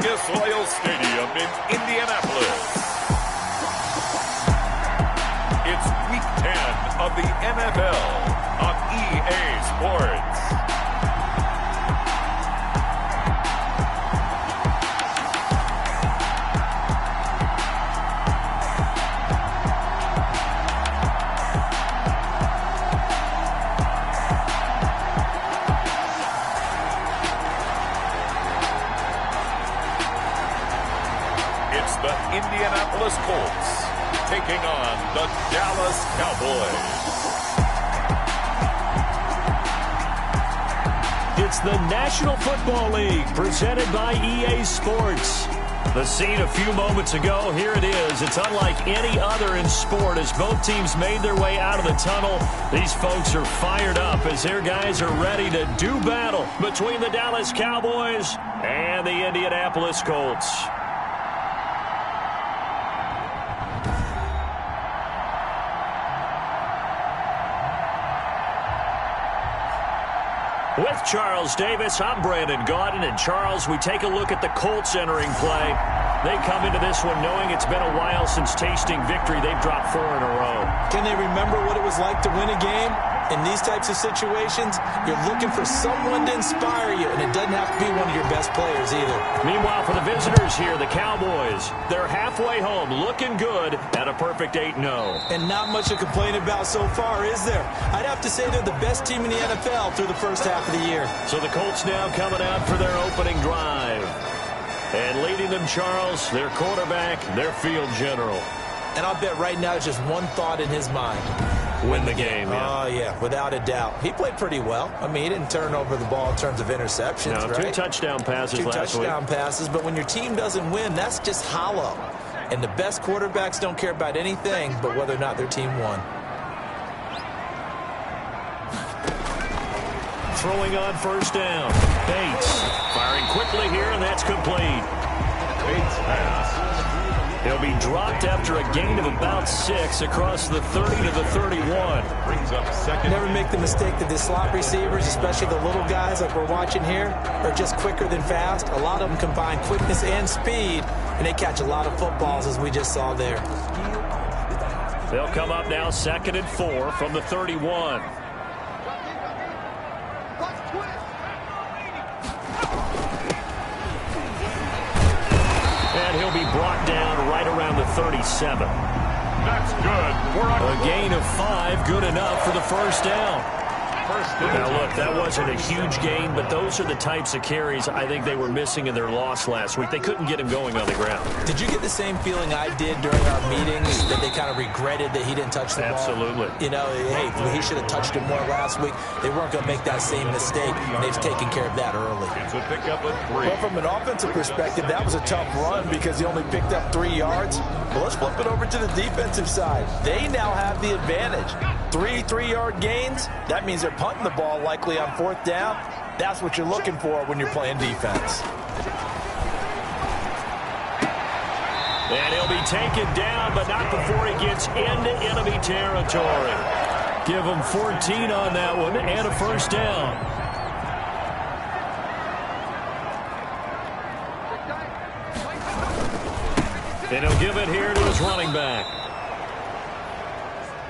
Lucas Oil Stadium in Indianapolis. It's Week 10 of the NFL on EA Sports. The Indianapolis Colts taking on the Dallas Cowboys. It's the National Football League presented by EA Sports. The scene a few moments ago, here it is. It's unlike any other in sport as both teams made their way out of the tunnel. These folks are fired up as their guys are ready to do battle between the Dallas Cowboys and the Indianapolis Colts. With Charles Davis, I'm Brandon Gaudin. And Charles, we take a look at the Colts entering play. They come into this one knowing it's been a while since tasting victory. They've dropped 4 in a row. Can they remember what it was like to win a game? In these types of situations, you're looking for someone to inspire you, and it doesn't have to be one of your best players either. Meanwhile, for the visitors here, the Cowboys, they're halfway home, looking good at a perfect 8-0. And not much to complain about so far, is there? I'd have to say they're the best team in the NFL through the first half of the year. So the Colts now coming out for their opening drive. And leading them, Charles, their quarterback, their field general. And I'll bet right now it's just one thought in his mind. Win the game, yeah. Oh, yeah, without a doubt. He played pretty well. I mean, he didn't turn over the ball in terms of interceptions, no, right? 2 touchdown passes last week. 2 touchdown passes, but when your team doesn't win, that's just hollow. And the best quarterbacks don't care about anything but whether or not their team won. Throwing on first down. Bates firing quickly here, and that's complete. Bates pass. He'll be dropped after a gain of about 6 across the 30 to the 31. Brings up second. Never make the mistake that the slot receivers, especially the little guys like we're watching here, are just quicker than fast. A lot of them combine quickness and speed, and they catch a lot of footballs, as we just saw there. They'll come up now 2nd and 4 from the 31. And he'll be brought down right around the 37. That's good. A gain of 5, good enough for the first down. Now, look, that wasn't a huge gain, but those are the types of carries I think they were missing in their loss last week. They couldn't get him going on the ground. Did you get the same feeling I did during our meetings, that they kind of regretted that he didn't touch the ball? Absolutely. You know, hey, he should have touched it more last week. They weren't going to make that same mistake, and they've taken care of that early. It's a pickup of 3. Well, from an offensive perspective, that was a tough run because he only picked up 3 yards. Well, let's flip it over to the defensive side. They now have the advantage. 3 3-yard gains, that means they're punting the ball likely on 4th down. That's what you're looking for when you're playing defense. And he'll be taken down, but not before he gets into enemy territory. Give him 14 on that one and a first down. And he'll give it here to his running back.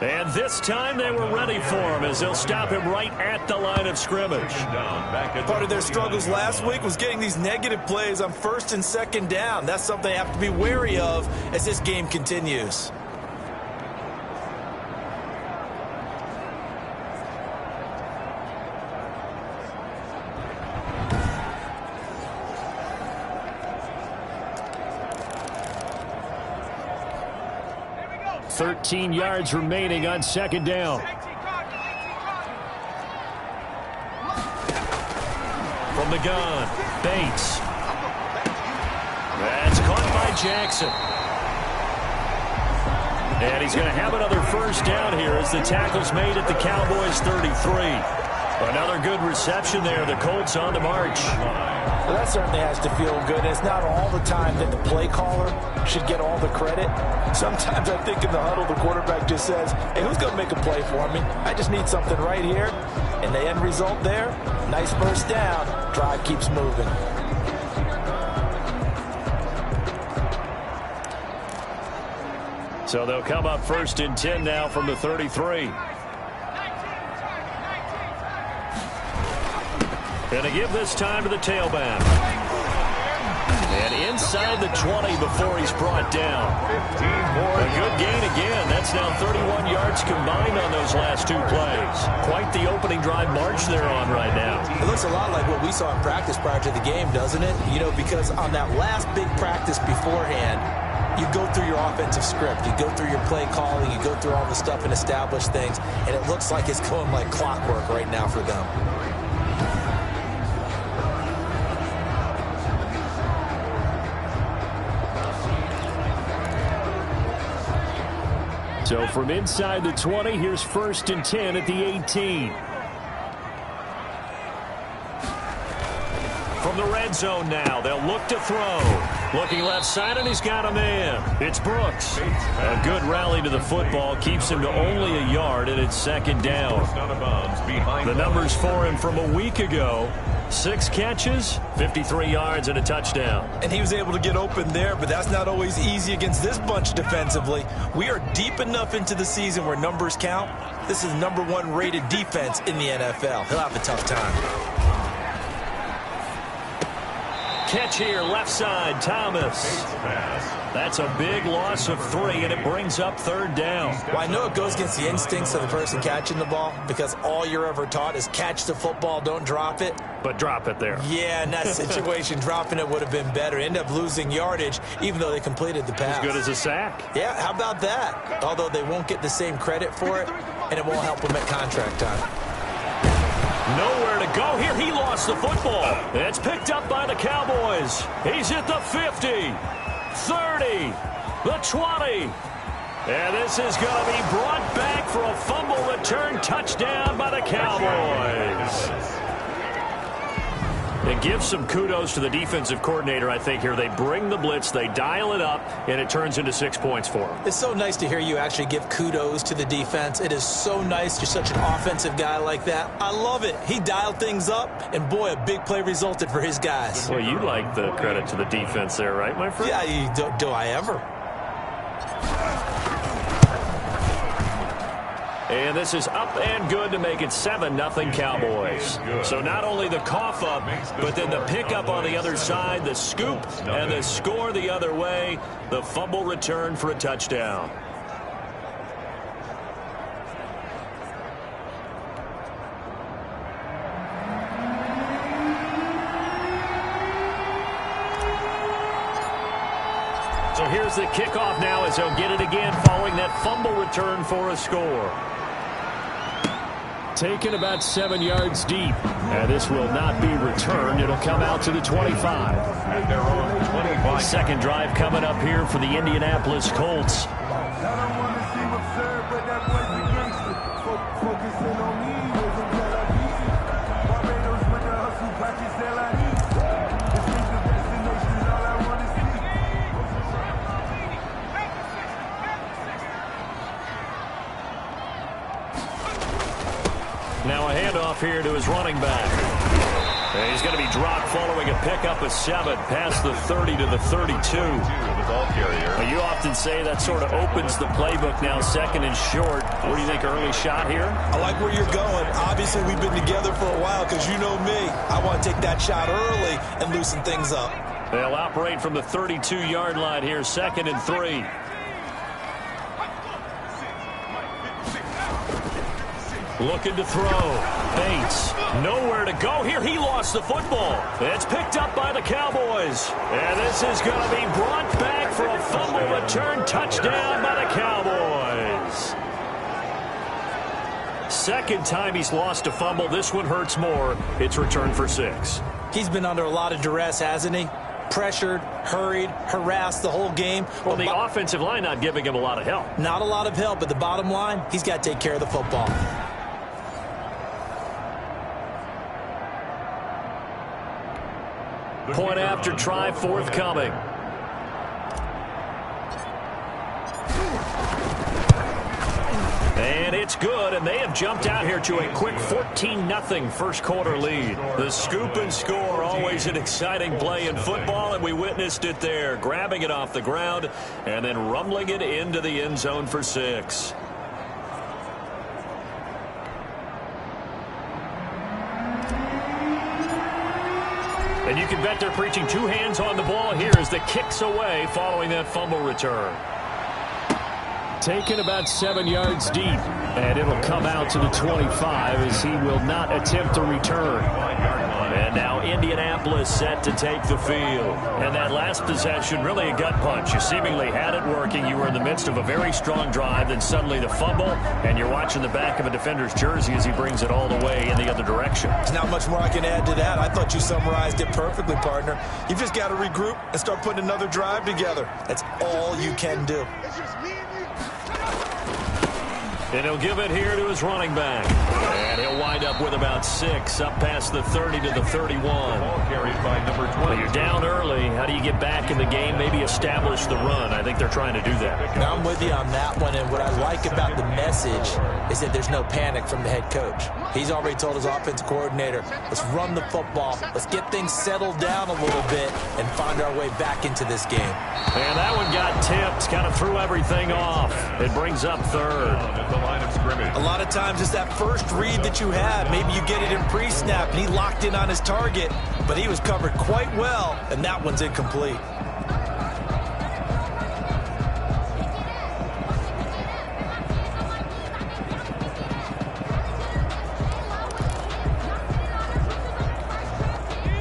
And this time they were ready for him as they'll stop him right at the line of scrimmage. Part of their struggles last week was getting these negative plays on 1st and 2nd down. That's something they have to be wary of as this game continues. .13 yards remaining on 2nd down. From the gun, Bates. That's caught by Jackson. And he's going to have another first down here as the tackle's made at the Cowboys 33. Another good reception there. The Colts on the march. Well, that certainly has to feel good. It's not all the time that the play caller should get all the credit. Sometimes I think in the huddle, the quarterback just says, hey, who's going to make a play for me? I just need something right here. And the end result there, nice first down. Drive keeps moving. So they'll come up 1st and 10 now from the 33. And to give this time to the tailback. And inside the 20 before he's brought down. A good gain again. That's now 31 yards combined on those last 2 plays. Quite the opening drive march they're on right now. It looks a lot like what we saw in practice prior to the game, doesn't it? You know, because on that last big practice beforehand, you go through your offensive script. You go through your play calling. You go through all the stuff and establish things. And it looks like it's going like clockwork right now for them. So from inside the 20, here's 1st and 10 at the 18. From the red zone now, they'll look to throw. Looking left side, and he's got a man. It's Brooks. A good rally to the football keeps him to only a yard, and it's 2nd down. The numbers for him from a week ago: 6 catches, 53 yards, and a touchdown. And he was able to get open there, but that's not always easy against this bunch defensively. We are deep enough into the season where numbers count. This is #1 rated defense in the NFL. He'll have a tough time. Catch here, left side, Thomas. That's a big loss of 3, and it brings up 3rd down. Well, I know it goes against the instincts of the person catching the ball, because all you're ever taught is catch the football, don't drop it. But drop it there. Yeah, in that situation, dropping it would have been better. End up losing yardage, even though they completed the pass. As good as a sack. Yeah, how about that? Although they won't get the same credit for it, and it won't help them at contract time. Nowhere to go here. He lost the football. It's picked up by the Cowboys. He's at the 50, 30, the 20. And this is going to be brought back for a fumble return touchdown by the Cowboys. And give some kudos to the defensive coordinator, I think, here. They bring the blitz, they dial it up, and it turns into 6 points for them. It's so nice to hear you actually give kudos to the defense. It is so nice. You're such an offensive guy like that. I love it. He dialed things up, and boy, a big play resulted for his guys. Well, you like the credit to the defense there, right, my friend? Yeah, do I ever? And this is up and good to make it 7-0 Cowboys. So not only the cough up, but then the pickup on the other side, the scoop, and the score the other way, the fumble return for a touchdown. So here's the kickoff now as they'll get it again following that fumble return for a score. Taken about 7 yards deep. And this will not be returned. It'll come out to the 25. At their own 25. Second drive coming up here for the Indianapolis Colts. Now a handoff here to his running back. And he's going to be dropped following a pickup of 7 past the 30 to the 32. Well, you often say that sort of opens the playbook now, 2nd and short. What do you think, early shot here? I like where you're going. Obviously, we've been together for a while because you know me. I want to take that shot early and loosen things up. They'll operate from the 32-yard line here, 2nd and 3. Looking to throw. Bates. Nowhere to go here. He lost the football. It's picked up by the Cowboys. And this is going to be brought back for a fumble return touchdown by the Cowboys. Second time he's lost a fumble. This one hurts more. It's returned for 6. He's been under a lot of duress, hasn't he? Pressured, hurried, harassed the whole game. Well, the offensive line not giving him a lot of help. Not a lot of help, but the bottom line, he's got to take care of the football. Point after try forthcoming. And it's good, and they have jumped out here to a quick 14-0 first quarter lead. The scoop and score, always an exciting play in football, and we witnessed it there, grabbing it off the ground and then rumbling it into the end zone for 6. And you can bet they're preaching 2 hands on the ball here as the kick's away following that fumble return. Taken about 7 yards deep, and it'll come out to the 25 as he will not attempt to return. And now Indianapolis set to take the field. And that last possession, really a gut punch. You seemingly had it working. You were in the midst of a very strong drive, then suddenly the fumble, and you're watching the back of a defender's jersey as he brings it all the way in the other direction. There's not much more I can add to that. I thought you summarized it perfectly, partner. You've just got to regroup and start putting another drive together. That's all you can do. And he'll give it here to his running back. And he'll wind up with about 6, up past the 30 to the 31. Ball carried by number 20. Well, you're down early. How do you get back in the game, maybe establish the run? I think they're trying to do that. Now, I'm with you on that one, and what I like about the message is that there's no panic from the head coach. He's already told his offensive coordinator, let's run the football, let's get things settled down a little bit and find our way back into this game. And that one got tipped, kind of threw everything off. It brings up 3rd. At the line of scrimmage. A lot of times it's that first read that you have. Maybe you get it in pre-snap, and he locked in on his target, but he was covered quite well, and that one's incomplete.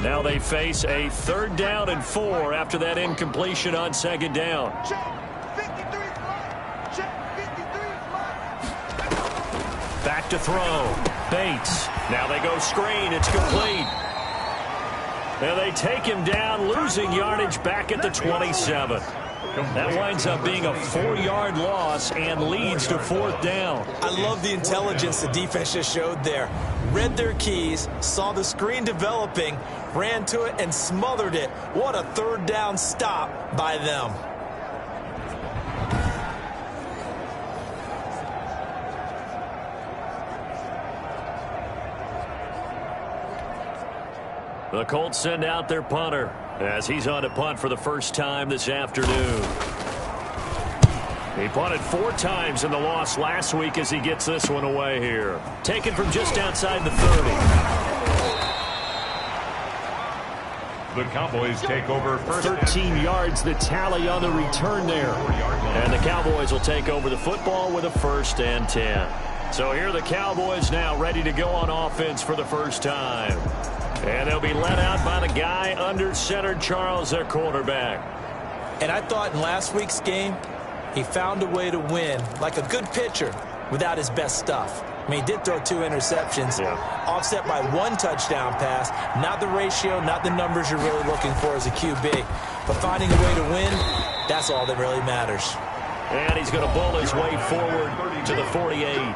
Now they face a 3rd down and 4 after that incompletion on 2nd down. Back to throw. Bates. Now they go screen. It's complete. Now they take him down, losing yardage back at the 27. That winds up being a 4-yard loss and leads to 4th down. I love the intelligence the defense just showed there. Read their keys, saw the screen developing, ran to it, and smothered it. What a 3rd down stop by them. The Colts send out their punter as he's on to punt for the first time this afternoon. He punted 4 times in the loss last week as he gets this one away here. Taken from just outside the 30. The Cowboys take over first. 13 yards the tally on the return there. And the Cowboys will take over the football with a 1st and 10. So here are the Cowboys now ready to go on offense for the first time. And they'll be led out by the guy under center, Charles, their quarterback. And I thought in last week's game, he found a way to win, like a good pitcher, without his best stuff. I mean, he did throw 2 interceptions, offset by 1 touchdown pass. Not the ratio, not the numbers you're really looking for as a QB. But finding a way to win, that's all that really matters. And he's going to bowl his way forward to the 48.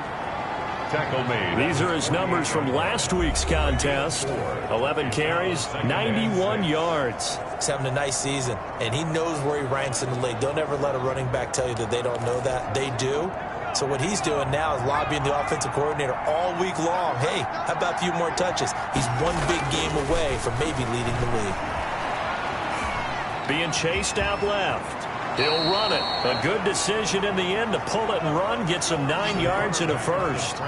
Tackle made. These are his numbers from last week's contest. 11 carries, 91 yards. He's having a nice season, and he knows where he ranks in the league. Don't ever let a running back tell you that they don't know that. They do. So what he's doing now is lobbying the offensive coordinator all week long. Hey, how about a few more touches? He's one big game away from maybe leading the league. Being chased out left. He'll run it. A good decision in the end to pull it and run. Gets him 9 yards and a 1st.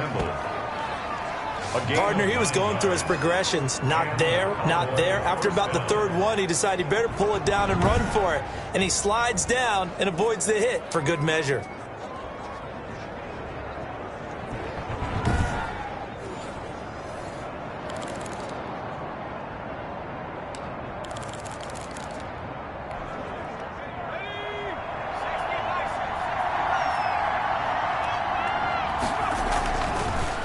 Partner, he was going through his progressions. Not there, not there. After about the 3rd one, he decided he better pull it down and run for it. And he slides down and avoids the hit for good measure.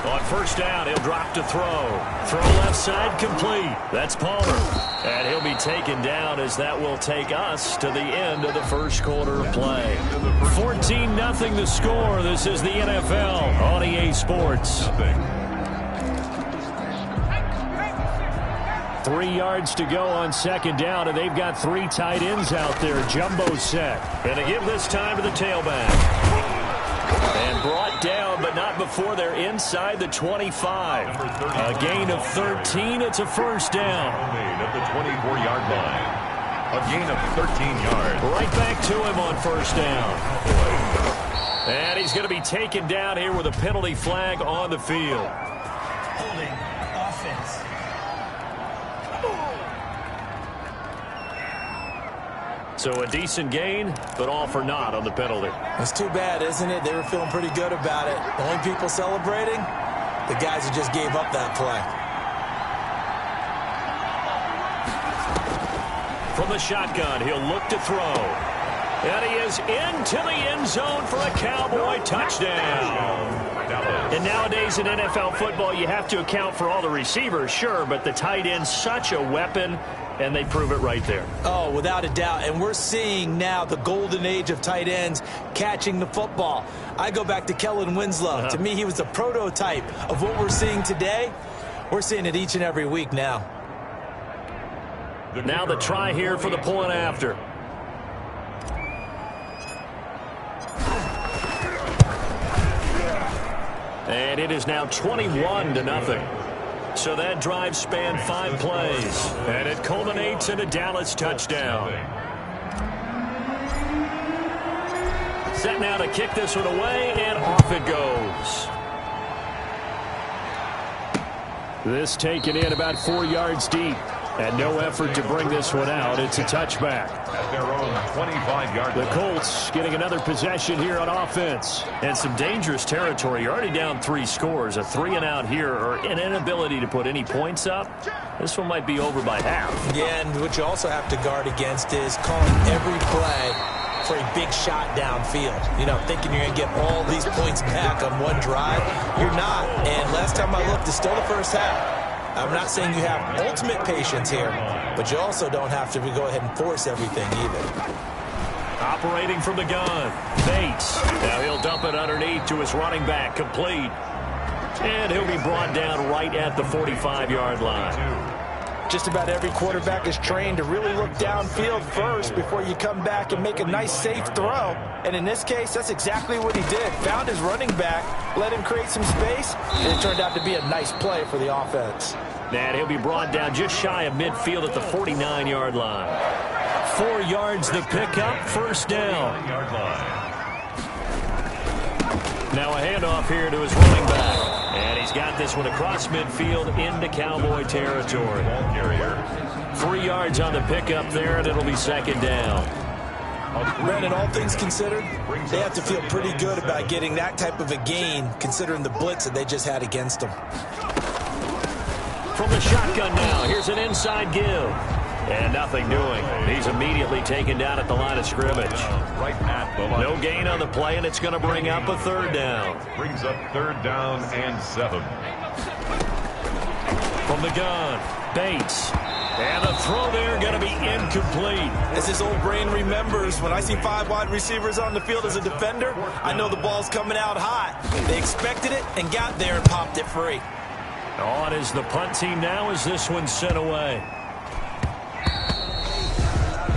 On 1st down, he'll drop to throw. Throw left side complete. That's Palmer. And he'll be taken down as that will take us to the end of the first quarter of play. 14-0 the score. This is the NFL on EA Sports. 3 yards to go on 2nd down, and they've got 3 tight ends out there. Jumbo set. And to give this time to the tailback. And brought down, but not before they're inside the 25. A gain of 13. It's a first down. At the 24-yard line. A gain of 13 yards. Right back to him on first down. And he's going to be taken down here with a penalty flag on the field. Holding offense. So a decent gain, but all for naught on the penalty. It's too bad, isn't it? They were feeling pretty good about it. The only people celebrating, the guys who just gave up that play. From the shotgun, he'll look to throw. And he is into the end zone for a Cowboy touchdown. And nowadays in NFL football, you have to account for all the receivers, sure, but the tight end's such a weapon, and they prove it right there. Oh, without a doubt. And we're seeing now the golden age of tight ends catching the football. I go back to Kellen Winslow. To me, he was the prototype of what we're seeing today. We're seeing it each and every week now. Now the try here for the point after. And it is now 21-0. So that drive spanned 5 plays. And it culminates in a Dallas touchdown. Set now to kick this one away, and off it goes. This taken in about 4 yards deep. And no effort to bring this one out. It's a touchback. At their own 25-yard line. The Colts getting another possession here on offense. And some dangerous territory. You're already down 3 scores. A 3-and-out here, or an inability to put any points up. This one might be over by half. Yeah, and what you also have to guard against is calling every play for a big shot downfield. You know, thinking you're going to get all these points back on one drive. You're not. And last time I looked, it's still the first half. I'm not saying you have ultimate patience here, but you also don't have to go ahead and force everything either. Operating from the gun, Bates. Now he'll dump it underneath to his running back, complete. And he'll be brought down right at the 45-yard line. Just about every quarterback is trained to really look downfield first before you come back and make a nice, safe throw. And in this case, that's exactly what he did. Found his running back, let him create some space, and it turned out to be a nice play for the offense. And he'll be brought down just shy of midfield at the 49-yard line. 4 yards the pickup, first down. Now a handoff here to his running back. And he's got this one across midfield into Cowboy territory. 3 yards on the pickup there, and it'll be second down. Brandon, all things considered, they have to feel pretty good about getting that type of a gain, considering the blitz that they just had against them. From the shotgun now, here's an inside give. And nothing doing. He's immediately taken down at the line of scrimmage. Right at the line. No gain on the play, and it's going to bring up a third down. Brings up 3rd down and 7. From the gun, Bates. And the throw there going to be incomplete. As his old brain remembers, when I see 5 wide receivers on the field as a defender, I know the ball's coming out hot. They expected it and got there and popped it free. On is the punt team now as this one's sent away.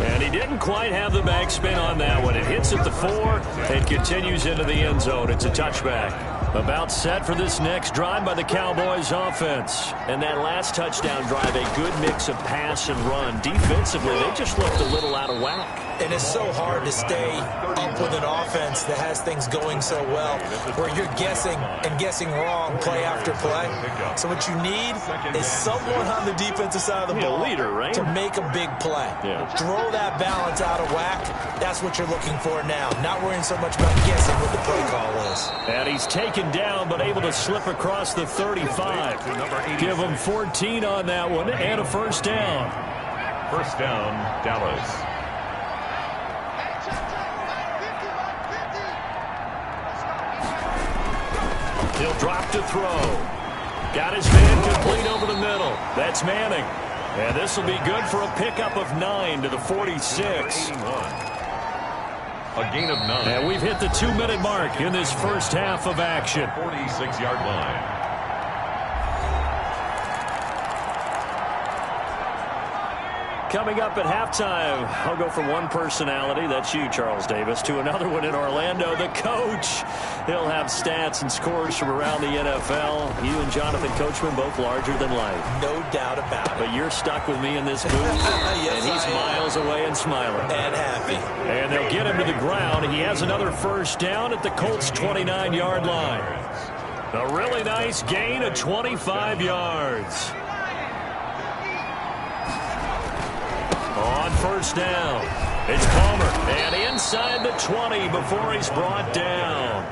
And he didn't quite have the backspin on that one. It hits at the 4 and continues into the end zone. It's a touchback. About set for this next drive by the Cowboys offense. And that last touchdown drive, a good mix of pass and run. Defensively, they just looked a little out of whack. And it's so hard to stay up with an offense that has things going so well, where you're guessing and guessing wrong play after play. So what you need is someone on the defensive side of the ball leader, right? to make a big play. Yeah. Throw that balance out of whack. That's what you're looking for now. Not worrying so much about guessing what the play call is. And he's taken down, but able to slip across the 35. Give him 14 on that one and a first down. First down, Dallas. He'll drop to throw. Got his man complete over the middle. That's Manning. And this will be good for a pickup of 9 to the 46. A gain of 9. And we've hit the 2-minute mark in this first half of action. 46-yard line. Coming up at halftime, I'll go from one personality, that's you, Charles Davis, to another one in Orlando, the coach. He'll have stats and scores from around the NFL. You and Jonathan Coachman both larger than life. No doubt about it. But you're stuck with me in this booth, yes, and he's miles away and smiling. And happy. And they'll get him to the ground. He has another first down at the Colts' 29-yard line. A really nice gain of 25 yards. On first down, it's Palmer, and inside the 20 before he's brought down.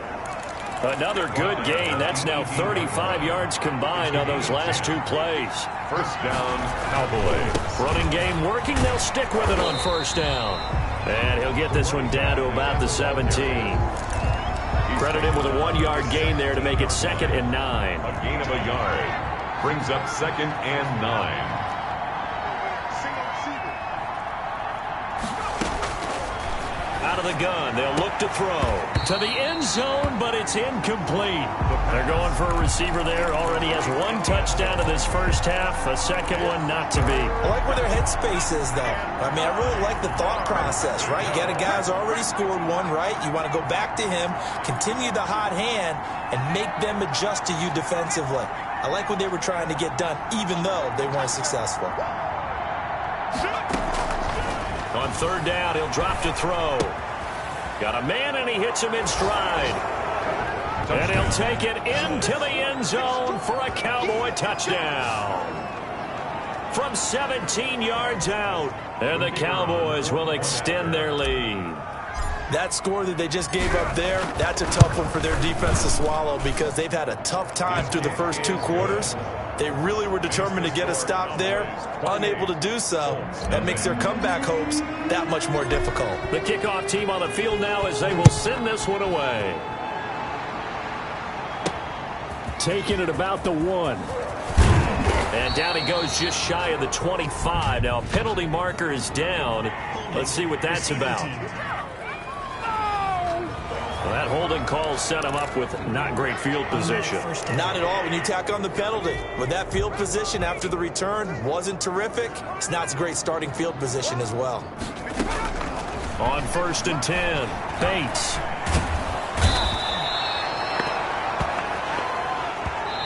Another good gain. That's now 35 yards combined on those last two plays. First down, Cowboys. Running game working. They'll stick with it on first down. And he'll get this one down to about the 17. Credit him with a 1-yard gain there to make it 2nd and 9. A gain of a yard. Brings up 2nd and 9. Out of the gun, they'll look to throw to the end zone, but it's incomplete. They're going for a receiver there. Already has 1 touchdown in this first half. A second one not to be. I like where their headspace is, though. I mean, I really like the thought process, right? You got a guy who's already scored one, right? You want to go back to him, continue the hot hand, and make them adjust to you defensively. I like what they were trying to get done, even though they weren't successful. On third down, he'll drop to throw. Got a man, and he hits him in stride. And he'll take it into the end zone for a Cowboy touchdown. From 17 yards out, and the Cowboys will extend their lead. That score that they just gave up there, that's a tough one for their defense to swallow because they've had a tough time through the first 2 quarters. They really were determined to get a stop there, unable to do so. That makes their comeback hopes that much more difficult. The kickoff team on the field now as they will send this one away. Taking it about the 1. And down he goes just shy of the 25. Now a penalty marker is down. Let's see what that's about. Well, that holding call set him up with not great field position. Not at all when you tack on the penalty. With that field position after the return wasn't terrific, it's not a great starting field position as well. On 1st and 10, Bates.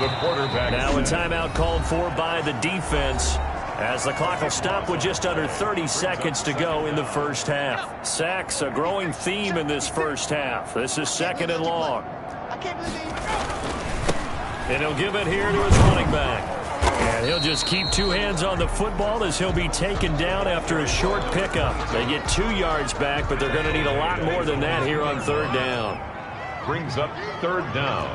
The quarterback. Now a timeout called for by the defense, as the clock will stop with just under 30 seconds to go in the first half. Sacks, a growing theme in this first half. This is 2nd and long. And he'll give it here to his running back. And he'll just keep 2 hands on the football as he'll be taken down after a short pickup. They get 2 yards back, but they're going to need a lot more than that here on 3rd down. Brings up 3rd down.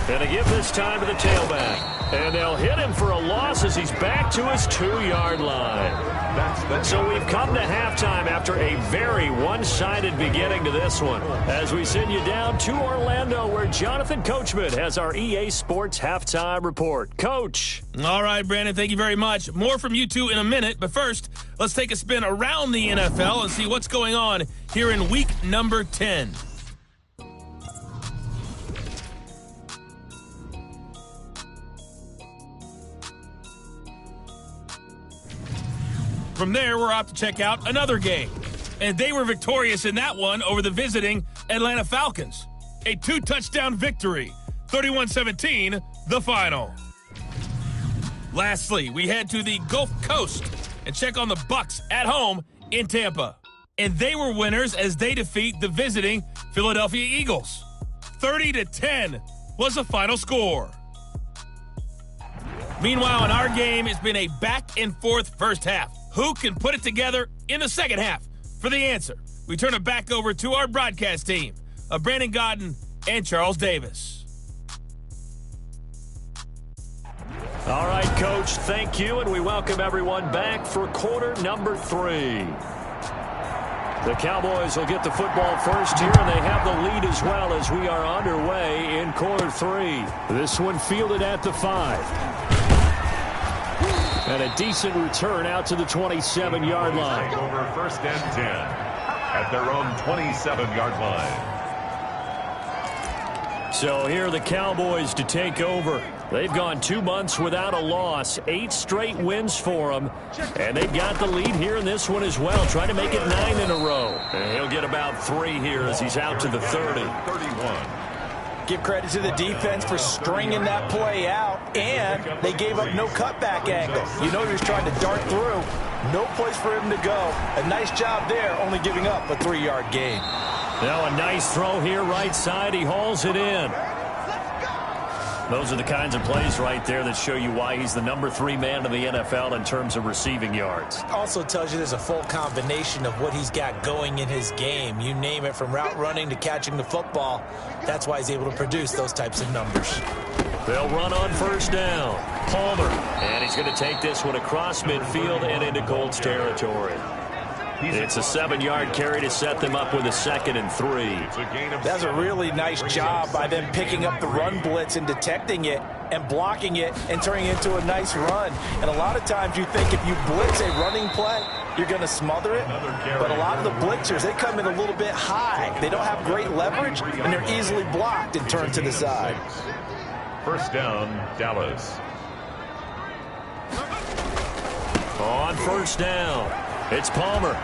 And they give this time to the tailback. And they'll hit him for a loss as he's back to his 2-yard line. So we've come to halftime after a very one-sided beginning to this one. As we send you down to Orlando, where Jonathan Coachman has our EA Sports halftime report. Coach. All right, Brandon, thank you very much. More from you two in a minute. But first, let's take a spin around the NFL and see what's going on here in week number 10. From there, we're off to check out another game. And they were victorious in that one over the visiting Atlanta Falcons. A 2-touchdown victory. 31-17, the final. Lastly, we head to the Gulf Coast and check on the Bucs at home in Tampa. And they were winners as they defeat the visiting Philadelphia Eagles. 30-10 was the final score. Meanwhile, in our game, it's been a back-and-forth first half. Who can put it together in the second half? For the answer, we turn it back over to our broadcast team of Brandon Godden and Charles Davis. All right, Coach, thank you, and we welcome everyone back for quarter number 3. The Cowboys will get the football first here, and they have the lead as well as we are underway in quarter 3. This one fielded at the 5. And a decent return out to the 27-yard line. Over 1st and 10 at their own 27-yard line. So here are the Cowboys to take over. They've gone 2 months without a loss, 8 straight wins for them, and they've got the lead here in this one as well, trying to make it 9 in a row. And he'll get about 3 here as he's out to the 30. 31. Give credit to the defense for stringing that play out, and they gave up no cutback angle. You know he was trying to dart through. No place for him to go. A nice job there, only giving up a 3-yard gain. Now a nice throw here right side. He hauls it in. Those are the kinds of plays right there that show you why he's the number 3 man in the NFL in terms of receiving yards. Also tells you there's a full combination of what he's got going in his game. You name it, from route running to catching the football. That's why he's able to produce those types of numbers. They'll run on first down. Palmer. And he's going to take this one across midfield and into Colts territory. It's a 7-yard carry to set them up with a 2nd and 3. That's a really nice job by them picking up the run blitz and detecting it and blocking it and turning it into a nice run. And a lot of times you think if you blitz a running play, you're going to smother it. But a lot of the blitzers, they come in a little bit high. They don't have great leverage, and they're easily blocked and turned to the side. First down, Dallas. On first down, it's Palmer.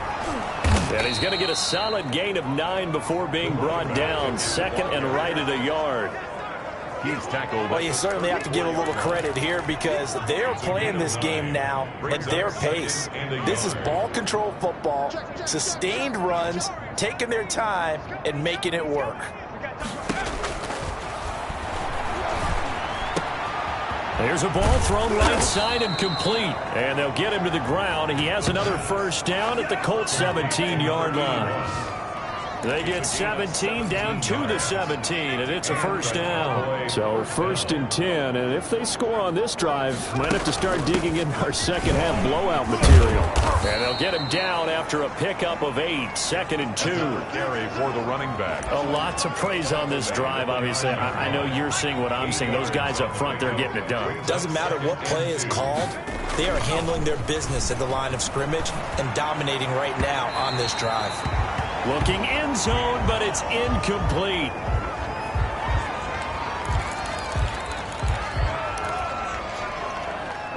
And he's going to get a solid gain of 9 before being brought down. 2nd and right at a yard. He's tackled. Well, you certainly have to give a little credit here because they're playing this game now at their pace. This is ball control football, sustained runs, taking their time, and making it work. There's a ball thrown right side and complete. And they'll get him to the ground. He has another first down at the Colts 17-yard line. They get 17 down to the 17, and it's a first down. So 1st and 10, and if they score on this drive, might have to start digging in our second-half blowout material. And they'll get him down after a pickup of 8, 2nd and 2. Carry for the running back. A lot to praise on this drive, obviously. I know you're seeing what I'm seeing. Those guys up front, they're getting it done. Doesn't matter what play is called. They are handling their business at the line of scrimmage and dominating right now on this drive. Looking end zone, but it's incomplete.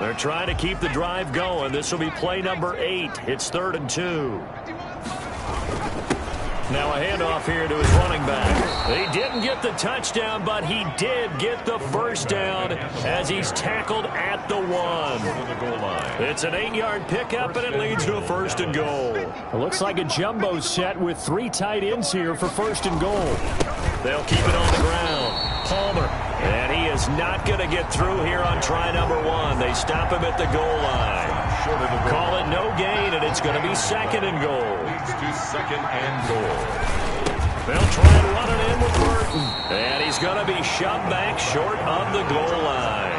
They're trying to keep the drive going. This will be play number 8. It's 3rd and 2. Now a handoff here to his running back. He didn't get the touchdown, but he did get the first down as he's tackled at the 1. It's an 8-yard pickup, and it leads to a 1st and goal. It looks like a jumbo set with 3 tight ends here for 1st and goal. They'll keep it on the ground. Palmer. And he is not going to get through here on try number 1. They stop him at the goal line. Call it no gain, and it's going to be 2nd and goal. Leads to 2nd and goal. They'll try and run it in with Burton. And he's going to be shoved back short of the goal line.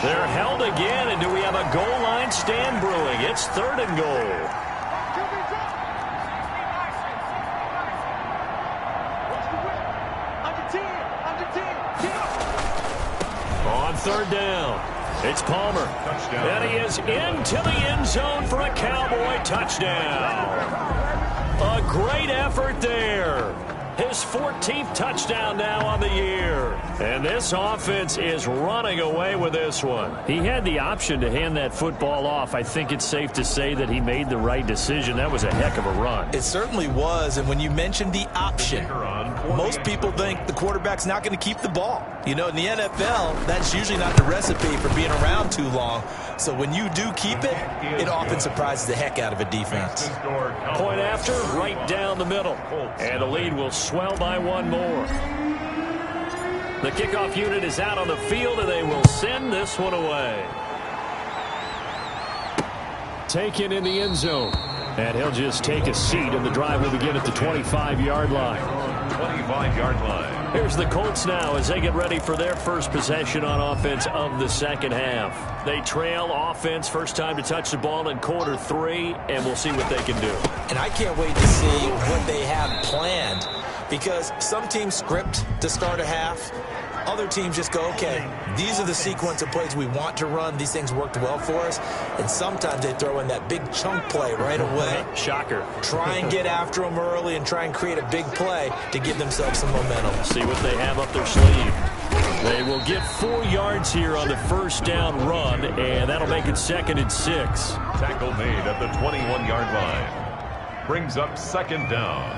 They're held again, and do we have a goal line stand brewing? It's 3rd and goal. On 3rd down, it's Palmer. Touchdown. And he is into the end zone for a Cowboy touchdown. A great effort there. His 14th touchdown now on the year. And this offense is running away with this one. He had the option to hand that football off. I think it's safe to say that he made the right decision. That was a heck of a run. It certainly was, and when you mentioned the option, most people think the quarterback's not going to keep the ball. You know, in the NFL, that's usually not the recipe for being around too long. So when you do keep it, it often surprises the heck out of a defense. Point after, right down the middle. And the lead will swell by 1 more. The kickoff unit is out on the field, and they will send this one away. Taken in the end zone. And he'll just take a seat, and the drive will begin at the 25-yard line. 25-yard line. Here's the Colts now as they get ready for their first possession on offense of the second half. They trail offense, first time to touch the ball in quarter 3, and we'll see what they can do. And I can't wait to see what they have planned, because some teams script to start a half. Other teams just go, okay, these are the sequence of plays we want to run. These things worked well for us. And sometimes they throw in that big chunk play right away. Shocker. Try and get after them early and try and create a big play to give themselves some momentum. See what they have up their sleeve. They will get 4 yards here on the first down run, and that'll make it 2nd and 6. Tackle made at the 21-yard line. Brings up 2nd down.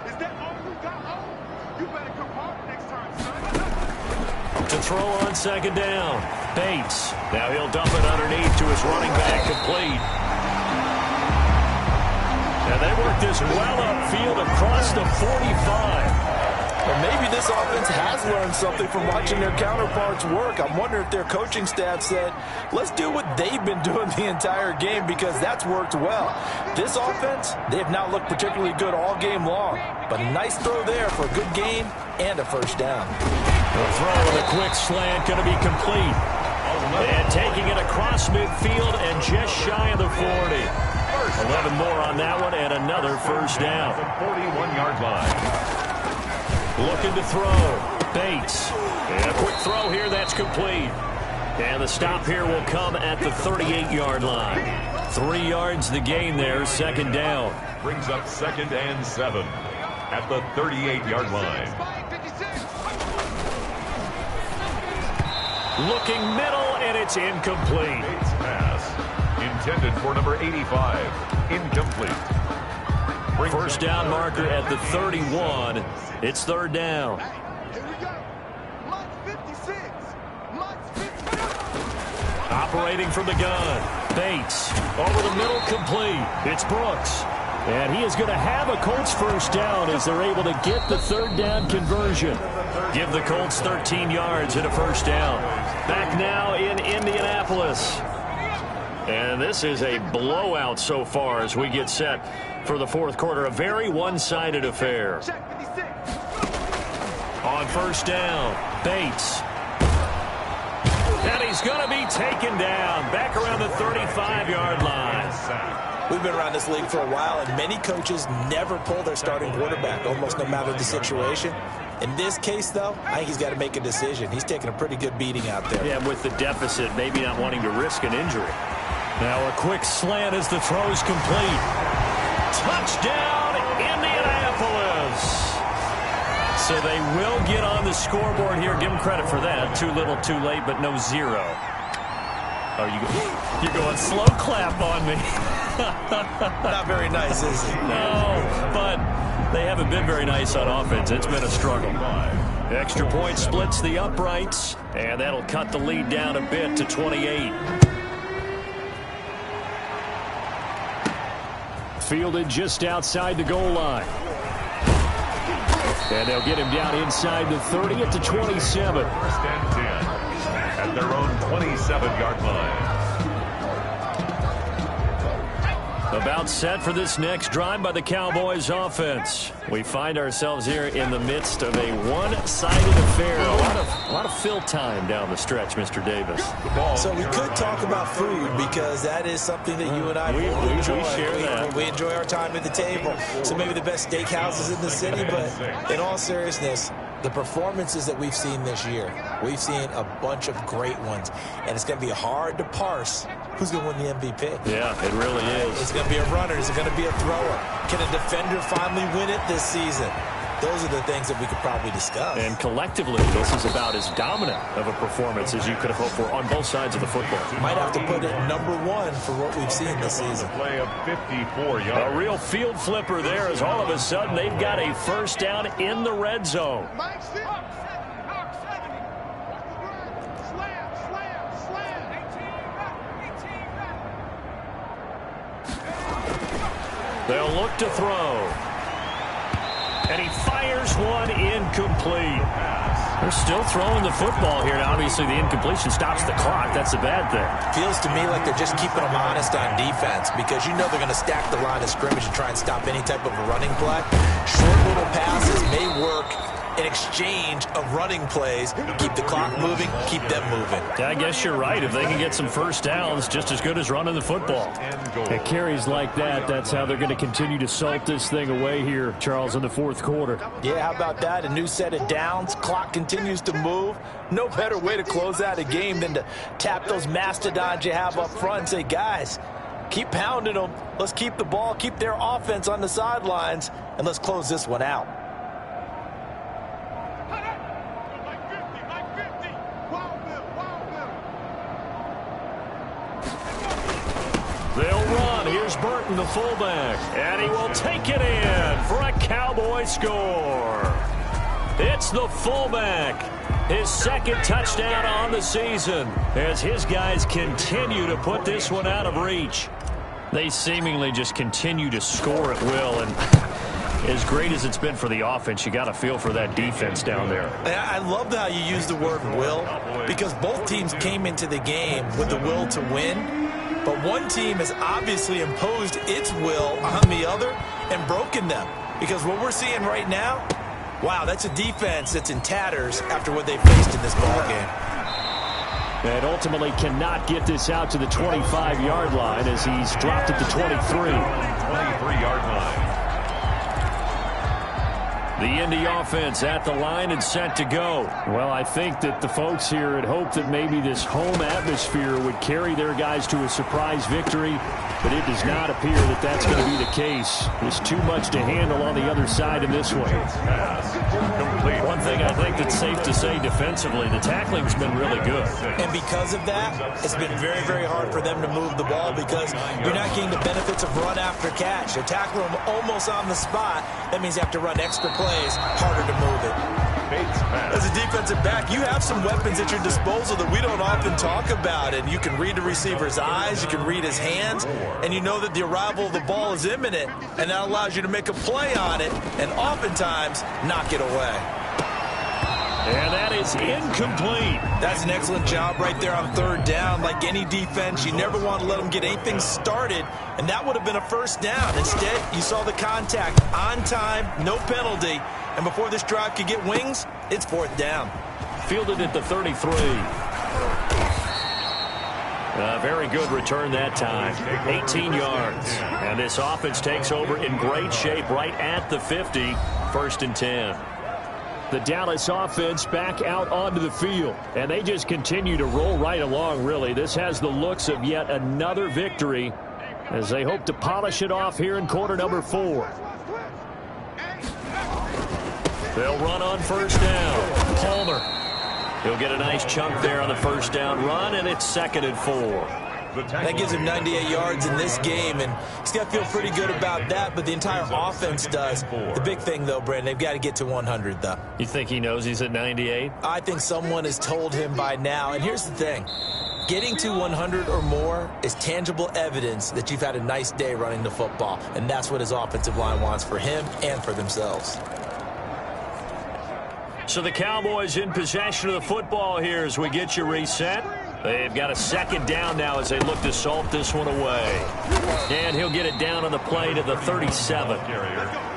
Is that all you got, oh? You better come home next time, son. To throw on 2nd down. Bates. Now he'll dump it underneath to his running back, complete. And they work this well upfield across the 45. Well, maybe this offense has learned something from watching their counterparts work. I'm wondering if their coaching staff said, let's do what they've been doing the entire game, because that's worked well. This offense, they have not looked particularly good all game long, but a nice throw there for a good gain and a first down. The throw with a quick slant going to be complete. And taking it across midfield and just shy of the 40. 11 more on that one and another first down. 41-yard line. Looking to throw. Bates. And a quick throw here. That's complete. And the stop here will come at the 38-yard line. 3 yards the gain there. 2nd down. Brings up 2nd and 7 at the 38-yard line. Looking middle, and it's incomplete. Bates pass intended for number 85. Incomplete. First down marker at the 31. It's 3rd down. Here we go. Mark 56. Mark 56. Operating from the gun. Bates over the middle, complete. It's Brooks. And he is going to have a Colts first down as they're able to get the 3rd down conversion. Give the Colts 13 yards and a first down. Back now in Indianapolis. And this is a blowout so far as we get set for the 4th quarter. A very one-sided affair. On first down, Bates. And he's going to be taken down back around the 35-yard line. We've been around this league for a while, and many coaches never pull their starting quarterback, almost no matter the situation. In this case, though, I think he's got to make a decision. He's taking a pretty good beating out there. Yeah, with the deficit, maybe not wanting to risk an injury. Now a quick slant as the throw's complete. Touchdown, Indianapolis. So they will get on the scoreboard here. Give them credit for that. Too little, too late, but no 0. Oh, you're going slow clap on me. Not very nice, is it? No, but they haven't been very nice on offense. It's been a struggle. Extra point splits the uprights, and that'll cut the lead down a bit to 28. Fielded just outside the goal line. And they'll get him down inside the 30 at the 27. First and 10 at their own 27-yard line. About set for this next drive by the Cowboys offense. We find ourselves here in the midst of a one-sided affair. A lot of fill time down the stretch, Mr. Davis. So we could talk about food, because that is something that you and I enjoy. We share that. We enjoy our time at the table. So maybe the best steakhouses in the city, but in all seriousness, the performances that we've seen this year, we've seen a bunch of great ones, and it's going to be hard to parse who's going to win the MVP. Yeah, it really is. Is it going to be a runner? Is it going to be a thrower? Can a defender finally win it this season? Those are the things that we could probably discuss. And collectively, this is about as dominant of a performance as you could have hoped for on both sides of the football. Might have to put it number 1 for what we've seen this season. Play of 54 yards. A real field flipper there, as all of a sudden they've got a first down in the red zone. They'll look to throw. And he fires one incomplete. They're still throwing the football here. Now, obviously, the incompletion stops the clock. That's a bad thing. Feels to me like they're just keeping them honest on defense, because you know they're going to stack the line of scrimmage and try and stop any type of a running play. Short little passes may work in exchange of running plays. Keep the clock moving, keep them moving. Yeah, I guess you're right. If they can get some first downs, just as good as running the football. It carries like that. That's how they're going to continue to salt this thing away here, Charles, in the 4th quarter. Yeah, how about that? A new set of downs. Clock continues to move. No better way to close out a game than to tap those mastodons you have up front and say, guys, keep pounding them. Let's keep the ball, keep their offense on the sidelines, and let's close this one out. Burton, the fullback, and he will take it in for a Cowboy score. It's the fullback. His second touchdown on the season as his guys continue to put this one out of reach. They seemingly just continue to score at will, and as great as it's been for the offense, you got to feel for that defense down there. I love how you use the word will, because both teams came into the game with the will to win, but one team has obviously imposed its will on the other and broken them, because what we're seeing right now, wow, that's a defense that's in tatters after what they faced in this ballgame. And ultimately cannot get this out to the 25-yard line as he's dropped at the 23. 23-yard line. The Indy offense at the line and set to go. Well, I think that the folks here had hoped that maybe this home atmosphere would carry their guys to a surprise victory, but it does not appear that that's going to be the case. There's too much to handle on the other side in this one. One thing I think that's safe to say defensively, the tackling's been really good. And because of that, it's been very, very hard for them to move the ball because you're not getting the benefits of run after catch. They're tackling them almost on the spot. That means you have to run extra plays, harder to move it. As a defensive back, you have some weapons at your disposal that we don't often talk about. And you can read the receiver's eyes, you can read his hands, and you know that the arrival of the ball is imminent, and that allows you to make a play on it and oftentimes knock it away. And that is incomplete. That's an excellent job right there on third down. Like any defense, you never want to let them get anything started, and that would have been a first down. Instead, you saw the contact on time, no penalty, and before this drive could get wings, it's fourth down. Fielded at the 33. A very good return that time. 18 yards. And this offense takes over in great shape right at the 50. First and 10. The Dallas offense back out onto the field, and they just continue to roll right along, really. This has the looks of yet another victory as they hope to polish it off here in quarter number 4. They'll run on first down. Palmer. He'll get a nice chunk there on the first down run, and it's 2nd and 4. That gives him 98 yards in this game, and he's got to feel pretty good about that, but the entire offense does. The big thing, though, Brandon, they've got to get to 100, though. You think he knows he's at 98? I think someone has told him by now, and here's the thing. Getting to 100 or more is tangible evidence that you've had a nice day running the football, and that's what his offensive line wants for him and for themselves. So the Cowboys in possession of the football here as we get you reset. They've got a second down now as they look to salt this one away. And he'll get it down on the play to the 37.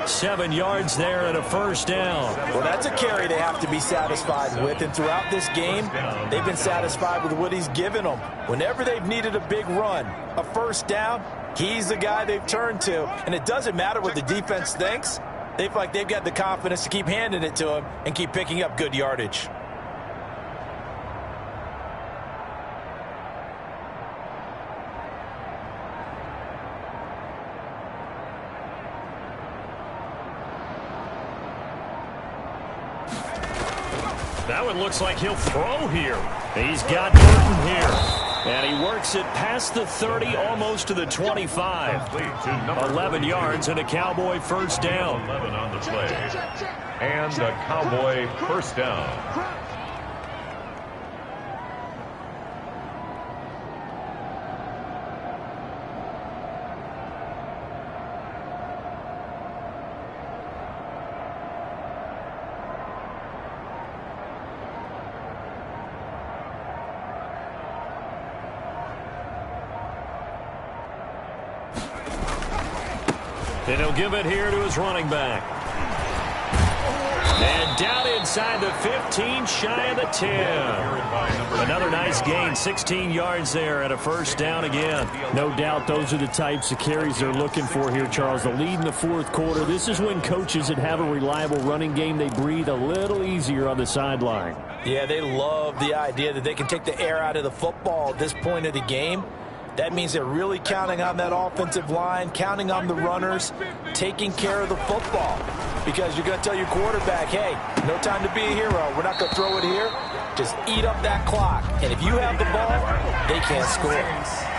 7 yards there and a first down. Well, that's a carry they have to be satisfied with. And throughout this game, they've been satisfied with what he's given them. Whenever they've needed a big run, a first down, he's the guy they've turned to. And it doesn't matter what the defense thinks. They feel like they've got the confidence to keep handing it to him and keep picking up good yardage. That one looks like he'll throw here. He's got Burton here. And he works it past the 30, almost to the 25. 11 yards and a Cowboy first down. 11 on the play. And a Cowboy first down. And he'll give it here to his running back. And down inside the 15, shy of the 10. Another nice gain, 16 yards there and a first down again. No doubt those are the types of carries they're looking for here, Charles. The lead in the fourth quarter. This is when coaches that have a reliable running game, they breathe a little easier on the sideline. Yeah, they love the idea that they can take the air out of the football at this point of the game. That means they're really counting on that offensive line, counting on the runners, taking care of the football. Because you're going to tell your quarterback, hey, no time to be a hero. We're not going to throw it here. Just eat up that clock. And if you have the ball, they can't score. Defense.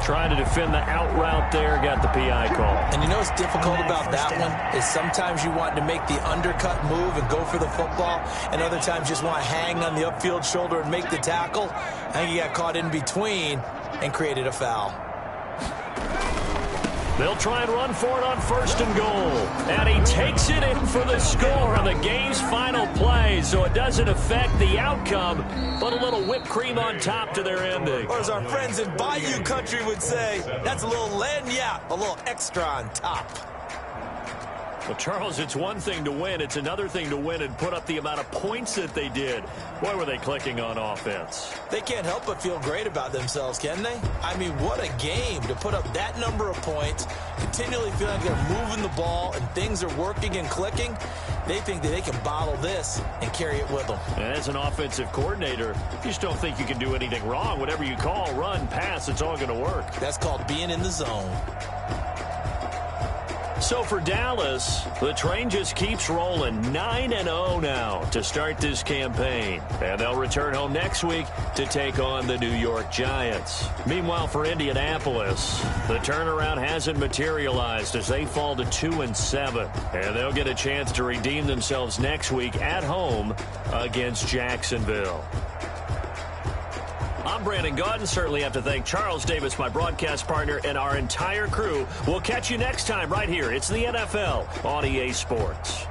trying to defend the out route there, got the PI call. And you know what's difficult about that one is sometimes you want to make the undercut move and go for the football, and other times you just want to hang on the upfield shoulder and make the tackle. I think he got caught in between and created a foul. They'll try and run for it on 1st and goal. And he takes it in for the score on the game's final play, so it doesn't affect the outcome, but a little whipped cream on top to their ending. Or as our friends in Bayou Country would say, that's a little lagniappe, a little extra on top. Well, Charles, it's one thing to win. It's another thing to win and put up the amount of points that they did. Boy, were they clicking on offense. They can't help but feel great about themselves, can they? I mean, what a game to put up that number of points, continually feeling like they're moving the ball and things are working and clicking. They think that they can bottle this and carry it with them. And as an offensive coordinator, you just don't think you can do anything wrong. Whatever you call, run, pass, it's all going to work. That's called being in the zone. So for Dallas, the train just keeps rolling 9-0 now to start this campaign. And they'll return home next week to take on the New York Giants. Meanwhile, for Indianapolis, the turnaround hasn't materialized as they fall to 2-7. And they'll get a chance to redeem themselves next week at home against Jacksonville. I'm Brandon Gaudin. Certainly have to thank Charles Davis, my broadcast partner, and our entire crew. We'll catch you next time right here. It's the NFL on EA Sports.